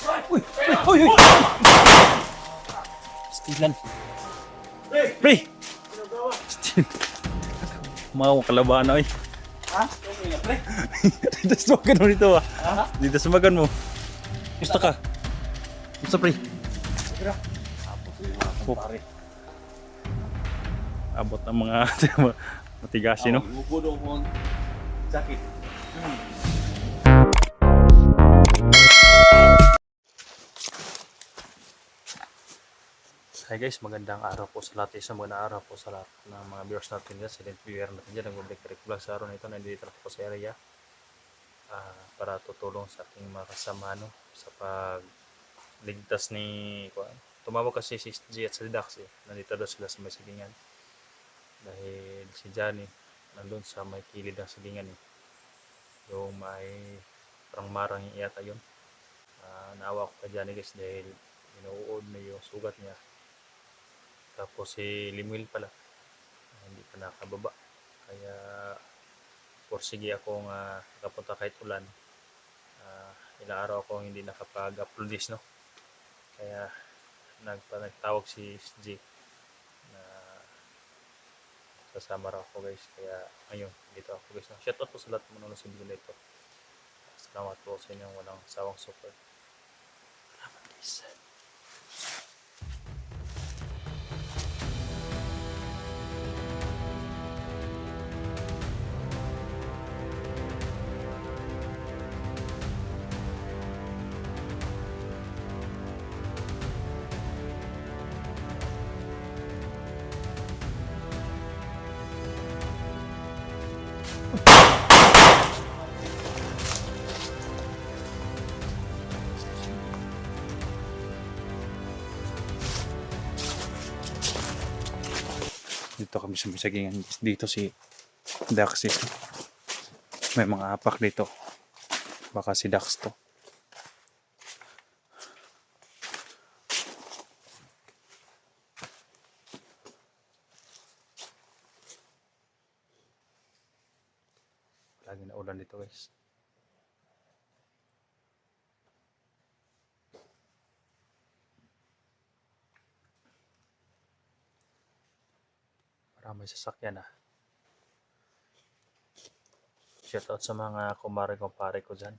Uy! Uy! Uy! Stilan. Pre! Stil. Mau kalabahan na, oy. Ha? Okay na, pre. Dito sumagan mo dito, ah. Ha? Dito sumagan mo. Gusto ka? Gusto, pre? Tira. Tapos yung mga pare. Abot ng mga matigasin, no? Upo daw ko. Sakit. Hi guys, magandang araw po sa lahat. Isang magandang araw po sa lahat ng mga viewers natin dyan. Silent viewer natin dyan. Nag-break vlog sa araw na ito. Nandito ako sa area para tutulong sa ating mga kasama, no? Sa pagligtas ni tumawag kasi si G at si Dax, eh. Nandito daw sila sa may silingan. Dahil si Johnny nandun sa may kilid ng silingan, eh. Yung may parang marang yata yun. Naawa ko kay Johnny guys dahil inuud na yung sugat niya. Tapos si Limuel pala hindi pa nakababa, kaya porsige akong nakapunta kahit ulan. Ilang araw akong hindi nakapag-upload this, no? Kaya nagtawag si G na sasama raw ako guys, kaya ngayon dito ako guys, no? Shoutout po sa lahat mo nanonood sa video na ito. Salamat po sa inyong walang sawang support. Salamat guys. Dito kami sa Misagingan. Dito si Dax. May mga apak dito. Baka si Dax to. Lagi na ulan dito guys. Maraming sasakyan ah. Shoutout sa mga kumpare ko dyan.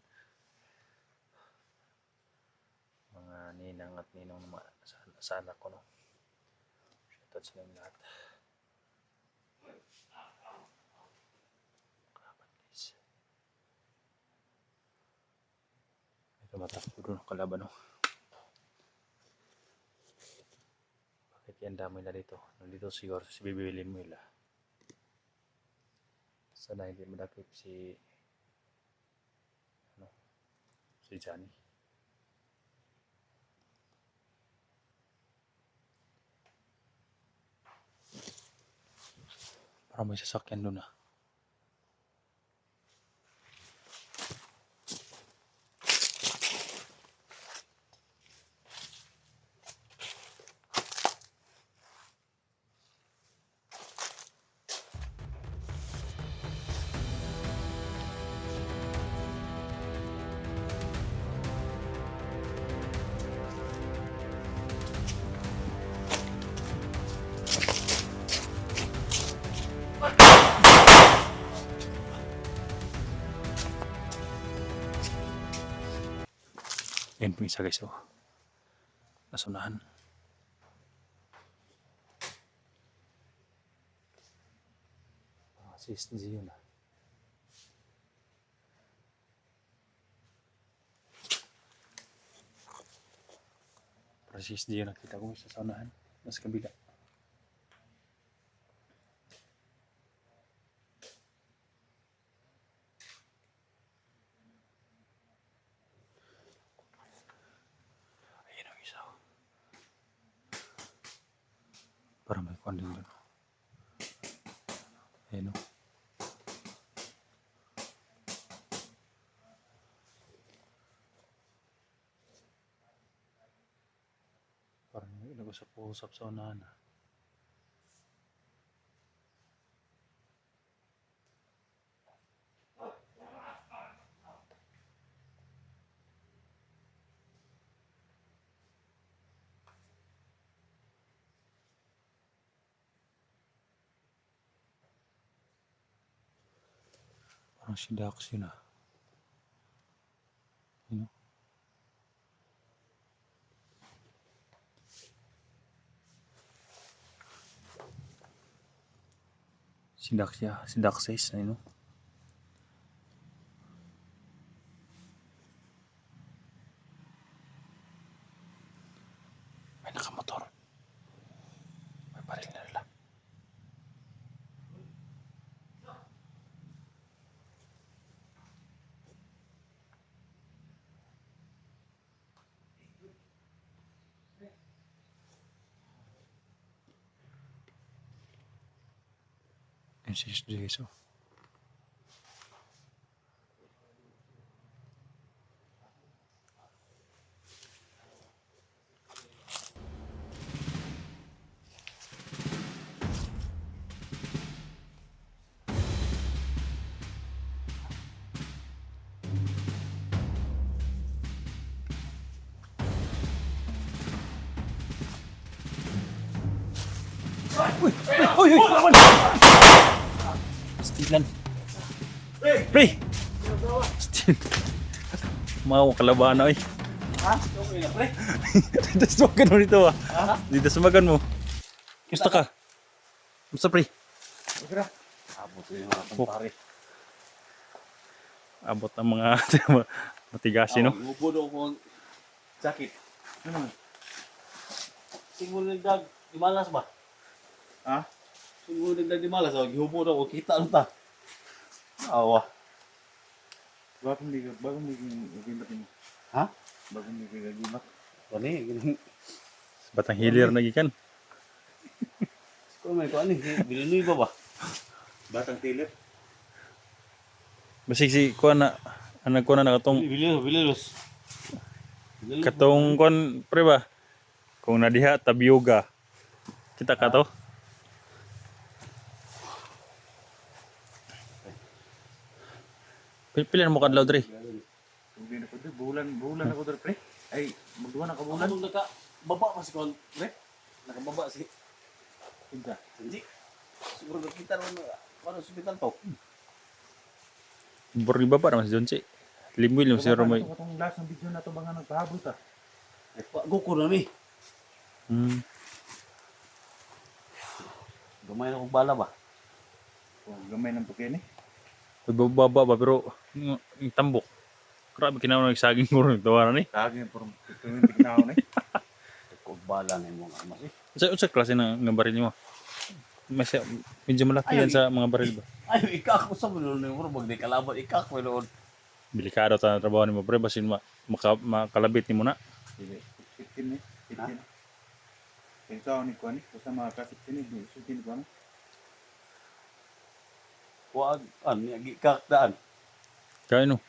Mga ninang at ninong sa anak ko, no? Shoutout sa inyong lahat. Kalaban guys. May tumatakbo doon ang kalaban, no? Bakit yan dami na dito? Nandito siguro si Bibi Limuel ah. Sana hindi madakip si Johnny. Parang may sasakyan doon ah. Yan po isa guys, oh. Nasunahan. Assist niya yun ah. Assist niya yun, nakita ko sa saunahan. Nasa kabila. Ayun ang isa. Para may konding doon. Ayun o. Parang nag-usap-usap sa unahan ah. Parang si Dax yun ah. Ano? Si Dax ya, si Dax says, ano? May nakamotor. May baril na nila. Yan si Jason. Uy! Laban! Stilan. Pre! Stil. Mau kalabahan na, oy. Ha? Okay na, pre. Dito sumagan mo dito ah. Ha? Dito sumagan mo. Gusto ka? Gusto pre? Sige na. Abot sa iyo mga pare. Abot ng mga matigasin, no? Ubod ako ng sakit. Ano? Siguro nagdag di malas ba? Ha? Siguro nagdag di malas. Gihubod ako. Kita ano ta? Awa. Bagong gigimat mo. Ha? Bagong gigimat. Kani, ganun. Batang hilir na gikan. Kung may kuan ni, bilunoy ba ba? Batang tilip. Basig si kuan na anak ko na katong Bilulos. katong kuan pre ba? Kung nadiha tabyoga. Kita ka to? Pilihan mo kadlaw dre. Hindi na ko dre. Bulan ako dre pre. Ay, magduwa na ka bulan. Ano naka baba pa si kuan, pre? Nakababa si Pinta. Hindi. Siguro nakita naman ano hospital to. Buri ba naman si Jonche? Limwil yung si Romoy. Katong last ng video na to banga nagpahabol ta. Ay, guko na mi. Gamay na kong bala ba? Oh, gamay ng pukin eh. Baba ba pero yung tambok. Grabe kinawa nagsaging ko rin tawaran eh. Tagin por tumindig na ako eh. Kung bala na yung mga amas eh. Sa klase ng baril mo? Medyo malaki yan sa mga baril ba? Ay, ikak mo sa mulun na yung mag di kalaban. Ikak mo noon. Delikado ta trabaho nimo pre basin makalabit nimo na. 15 eh. 15. Ikaw ni kuan eh. Basta makakasip din eh. Sutin ko ano. Huwag, ikak daan. Kaya no.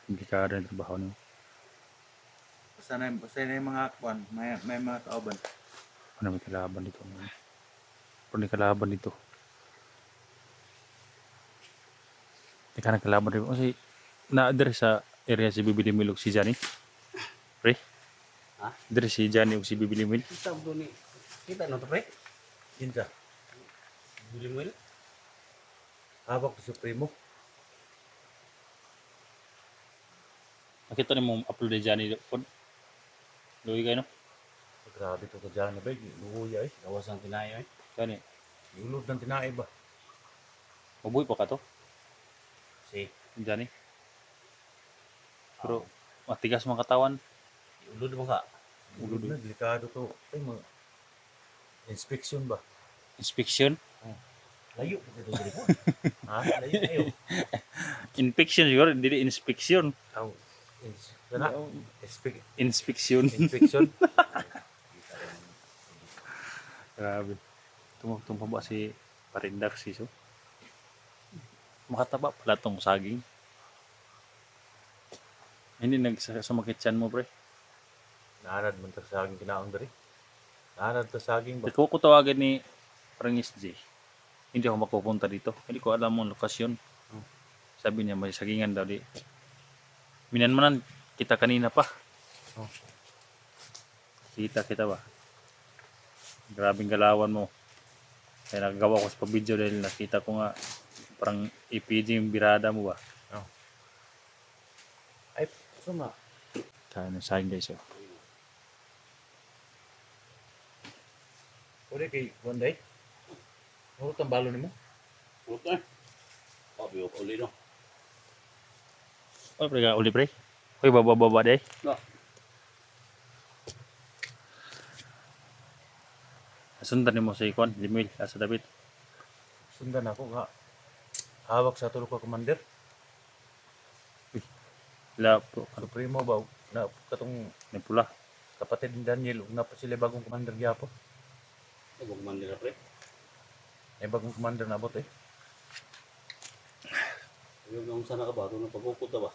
Delikado yung trabaho nimo. Basta na yung mga kuan. May mga kauban. Ano may kalaban dito? Ano may kalaban dito? Teka na kalaban dito. Kasi na-address sa area si Bibili Milog si Johnny. Pre? Ha? Address si Johnny o si Bibili Mil. Kita mo doon eh. Kita na to, pre? Kinsa. Bili mo yun? Hawak sa primo. Nakita ni mo upload ni Johnny doon. Luwi kayo no? Grabe to ka dyan na ba? Luhuya eh. Gawas ang tinayo eh. Johnny, Ulod ng tinae ba? mabuhay pa ka to? Si, Johnny? Pero matigas mga katawan. ulod mo ka. Ulod na. Delikado to. Ay, mga inspection ba? Inspection? Layo. Ito dito. Ha? Layo kayo. Infection siguro, hindi inspection. Aw. Sana? Inspection. Inspection? Grabe. Tumpa ba si Parindak siso? Makataba pala tong saging. Hindi nagsumakit siyan mo, pre. Naanad mo sa saging kinaon dari. Naanad to saging ba? Ito ko tawagan ni Prangis J. Hindi ako mapupunta dito. Hindi ko alam ang lokasyon. Sabi niya may sagingan daw di. Minanmanan kita kanina pa. Oh. Kita ba? Grabing galawan mo. Kaya nagagawa ko sa video dahil nakita ko nga parang IPG yung birada mo ba? Ay, suma. Kaya na sa akin guys. Oh. Uli kay Bonday. Nurot ang balo nimo. Okay. Sabi ko uli no. Oh, pre ka uli pre. Hoy baba deh. No. Sundan mo sa ikon, Jimil, sa David. Sundan ako nga. Hawak sa tulo ka commander. La pro Supremo ba? Na katong ni pula. kapatid ni Daniel. Ug na pa sila bagong commander gyapon. Huwag man nila pre. May bagong commander na abot eh. Yung nung sana ka ba? Ito na pagkukot na ba?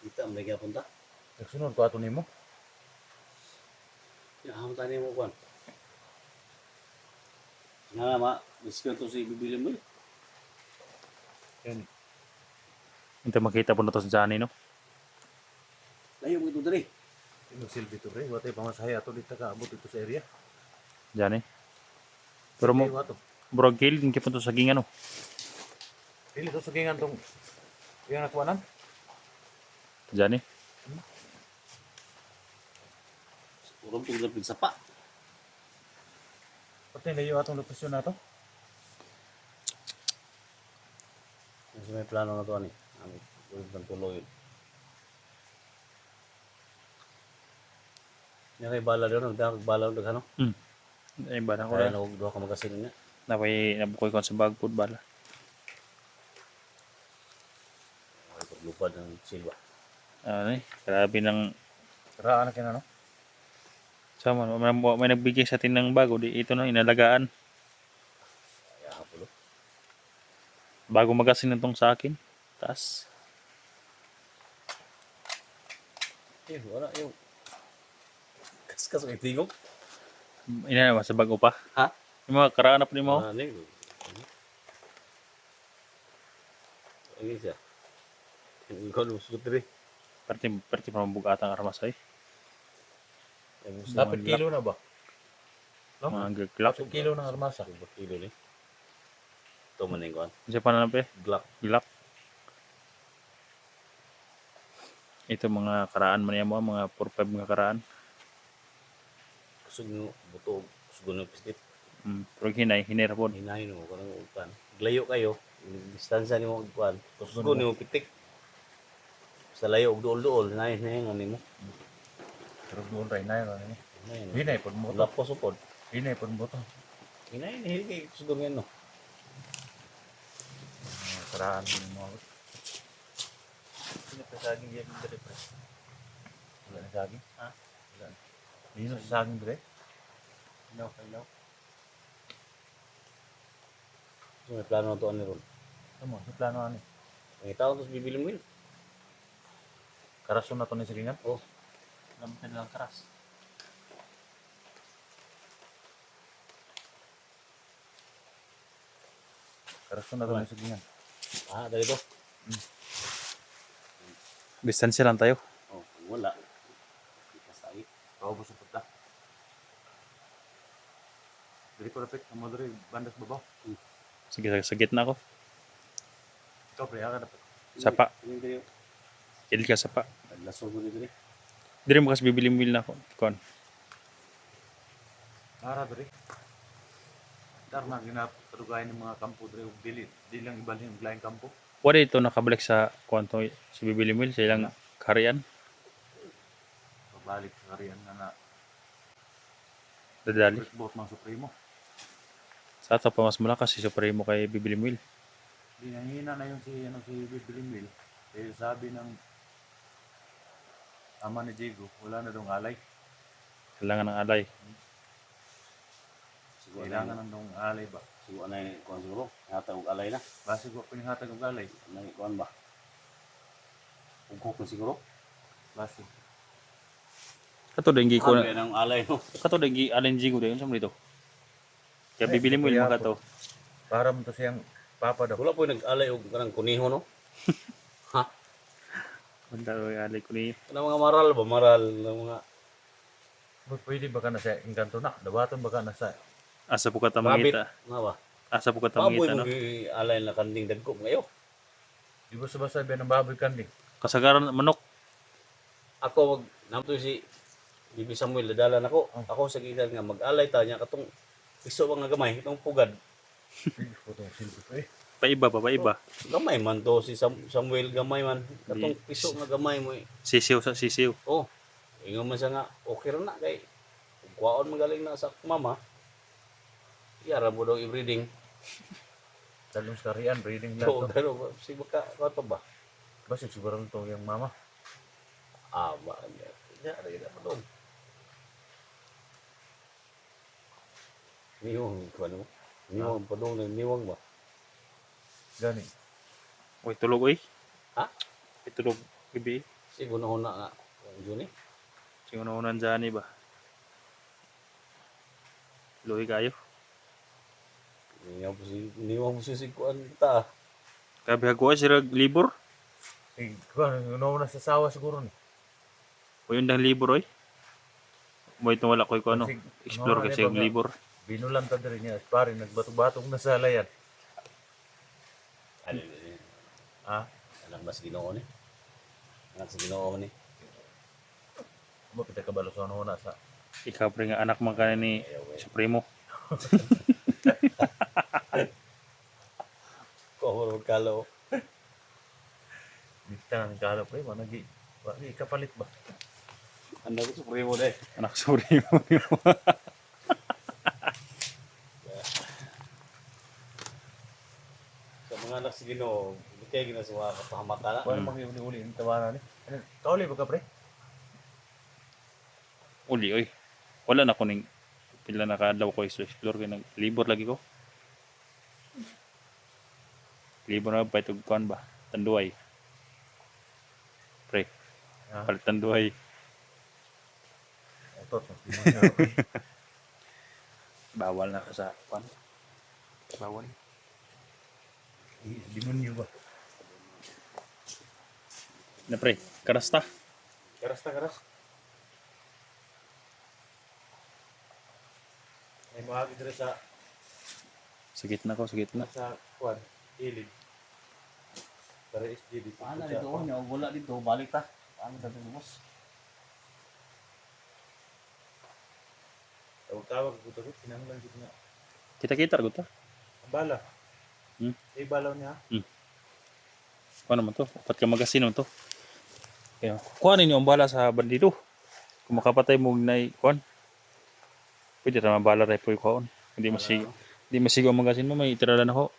Kita ang lagi punta. Nagsunod ko ato nimo. Yahamon tayo mo kuan. Nga nga ma, discount to si bibili mo eh. Yan. Hindi makita po na to sa Johnny, no? Layo mo ito dali. Sino silbi to pre? Watay pamasahe ato dito ka abot dito sa area. Johnny. Pero mo, Ato. bro, kill, hindi po to sa gingan, no? Dili to sugingan tong yung nakuanan. Johnny. Urong tong lapit sa pa. Pati layo atong location na to. Kasi may plano na to ani. Ang ulit ng tuloy. Nga kay bala doon, nagdakag bala doon, ano? Ay, bala ko Kaya na. na ka magasin niya. Nabukoy ko sa bag food bala. Ay, paglupad ng silwa. Ano eh, grabe ng Raan na kina no. sama. May nagbigay sa atin ng bago. Di, ito na, inalagaan. Kaya hapulo. Bago magasin na tong sa akin. Taas. Eh, wala yung kaskas ng itigong. Ina naman sa bago pa. Ha? Yung mga karaanap ni mo. Ano yun? Ano siya? Ikaw lusot rin. Perti pa mabugatan armas ay. Dapat kilo na ba? No? Mga glock. Dapat kilo ng armasa. Kilo ni. Ito man yung kuhan. Kasi pa na pe. Glock. Glock. Ito mga karaan man yan mo. Mga 4-5 mga karaan. Kusog nyo, buto, kusog nyo piskit. Pero hinay rapon. Hinahin mo, karang upan. Glayo kayo, distansya ni mo kuhan. Kusog nyo pitik. Sa layo, duol-duol, hinahin nga ni mo. Pero doon ray na yun. Hinahin. Hinay pod mo to. Lapos upod. Hinay pod mo to. Hinahin, hinahin kayo, kusog nyo no. Raan mo. Sino pa saging yan dali pre? Wala na saging? Ha? Wala na. Dino sa saging dali? Ilaw, ilaw. So may plano na to ani ron. Tama, sa plano ani. Ang itaw to bibili mo yun. Karason na to ni sagingan. Oh. Lampan lang keras. Karason na to ni sagingan. Ah, dali to. Distansya lang tayo. Oh, wala. Kasay. Paubos sa puta. Dili ko lapit, amo diri bandas babaw. Sige, sa gitna ko. Ikaw pre, aga dapat. Sapa. Hindi dali. Kill ka sapa. Lasog mo dito ni. Dire mo kasi bibili mo na ako. Kon. Ara diri. Dar na ginapatugayan ng mga kampo diri ug dili lang ibalhin ang laing kampo. Wala ito nakabalik sa kwanto si bibili mo sa ilang karian. Pabalik sa kariyan na Dadali. bot mga supremo. Sa ato pa mas malakas si Supremo kay bibili mo. Dinahina na yung si Bibiling Will. Eh sabi ng ama ni Diego, wala na dong alay. Kailangan ng alay. Siguro Kailangan na. ng dong alay ba? Siguro na yung kuhan siguro. Hatag og alay na. Base ko pinihatag og alay. Ano yung kuhan ba? Ugkok na siguro. Base. Kato dengi ko Sabi na. ng alay no. Kato dengi alenji ko din sa dito. Kaya bibili mo yung mga kato. Para mo to siyang papa daw. Wala po yung nag-alay og kanang kuniho no. Ha? Wala ro alay ko ni. Kanang mga maral ba? Maral ng mga Pwede ba ka na sa engkanto na? Dawaton ba ka na sa Asa po ka rabbit. tamangita. Nga ba? Asa po ka Baboy tamangita, mo no? alay na kanding dagko ngayon. Di ba sabi ng baboy kandi? Kasagaran manok. Ako wag namto si Bibi Samuel dala nako. Ako sa gidan nga mag-alay ta nya katong piso ba nga gamay itong pugad. Putong silbi. Paiba pa, paiba. Gamay man to si Samuel gamay man. Katong piso nga gamay mo. Sisiw sa sisiw. Oh. Ingon man siya nga okay ra na kay kuwaon magaling na sa mama. Yara mo daw i-breeding. Talong skarian, breeding lang So, to. pero si baka kato ba? Basta siguro to yung mama. Ah, ba. Yara ida pa doon. Niwang ko ano? Niwang pa doon, niwang ba? Gani. Uy, tulog uy. Ha? Uy, tulog. Bibi. Siguro na una nga. Juni. Siguro na unan dyan ba? Luhi kayo. Niwang po si kuan ta. Kabi ako sila libur. Eh, kung ano sa sawa siguro ni. O yun dang libur oy. Mo itong wala ko ano. Kasi, Explore kasi yung libur. Binulan ta diri niya, pare nagbato-batong na sa layan. Ano Ah, anak mas Ginoo ni. Anak sa Ginoo ni. mo kita kabalo sa ano na sa Ikaw pre nga anak man ka ni Supremo. Ko kalo. dito nang kala pre, managi. Wagi kapalit ba? Anda ko supremo deh. Anak Supremo. Sa mga anak sa Ginoo, kay ginasuwa ka pahamakala. Wala mang uli-uli ang tawanan ni. Ano, kauli ba ka pre? Uli oy. Wala na ko ning pila na kadlaw ko explore kay nag libur lagi ko. Libur na pa itong kuan ba? Tanduay. Pre, Ah, palit tanduay. otot. Bawal na ka sa kuan. Bawal. Demonyo ba? Na pre, karasta. Karas ta karas. May mahagi diri sa Sa gitna ko, sa gitna. sa kwan, ilid. Para SG dito. Ana dito oh, nya wala dito balik ta. Ano ta dito boss? Tawag ko to, kinahanglan gid nga. Kita-kita ko ta. Ang bala. Hmm? Eh balaw niya. Kuan naman to. Apat ka magasin naman to. Kaya, kuan ninyo ang bala sa bandido. Kung makapatay mo na kuan. Pwede ra mabala ra po kuan. Hindi masigo. Hindi masigo ang magasin mo, may itiralan ako.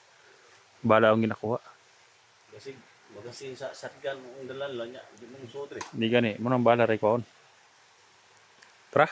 Bala ang ginakuha. Kasi magasin sa shotgun ang dalan lang nya, di mo sudre. Hindi gani, mo nang bala ra kuan. Pra?